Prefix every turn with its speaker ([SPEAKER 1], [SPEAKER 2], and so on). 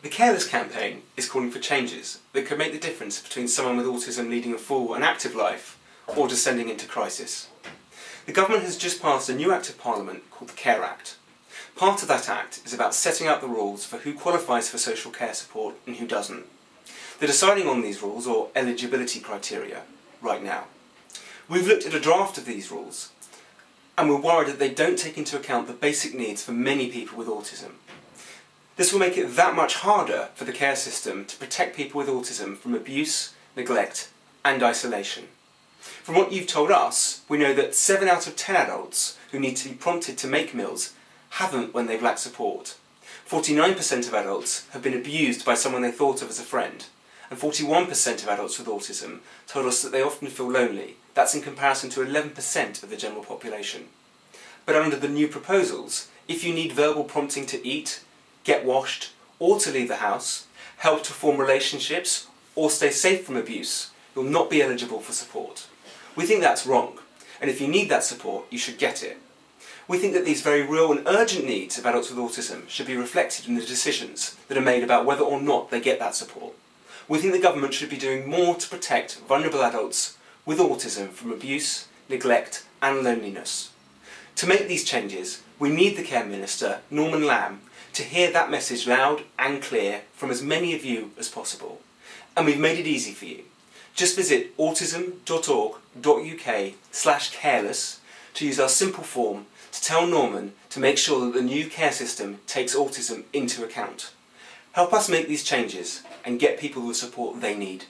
[SPEAKER 1] The Careless campaign is calling for changes that could make the difference between someone with autism leading a full and active life or descending into crisis. The government has just passed a new Act of Parliament called the Care Act. Part of that Act is about setting out the rules for who qualifies for social care support and who doesn't. They're deciding on these rules, or eligibility criteria, right now. We've looked at a draft of these rules and we're worried that they don't take into account the basic needs for many people with autism. This will make it that much harder for the care system to protect people with autism from abuse, neglect and isolation. From what you've told us, we know that 7 out of 10 adults who need to be prompted to make meals haven't when they've lacked support. 49% of adults have been abused by someone they thought of as a friend, and 41% of adults with autism told us that they often feel lonely. That's in comparison to 11% of the general population. But under the new proposals, if you need verbal prompting to eat, get washed, or to leave the house, help to form relationships, or stay safe from abuse, you'll not be eligible for support. We think that's wrong, and if you need that support, you should get it. We think that these very real and urgent needs of adults with autism should be reflected in the decisions that are made about whether or not they get that support. We think the government should be doing more to protect vulnerable adults with autism from abuse, neglect and loneliness. To make these changes, we need the Care Minister, Norman Lamb, to hear that message loud and clear from as many of you as possible. And we've made it easy for you. Just visit autism.org.uk/careless to use our simple form to tell Norman to make sure that the new care system takes autism into account. Help us make these changes and get people the support they need.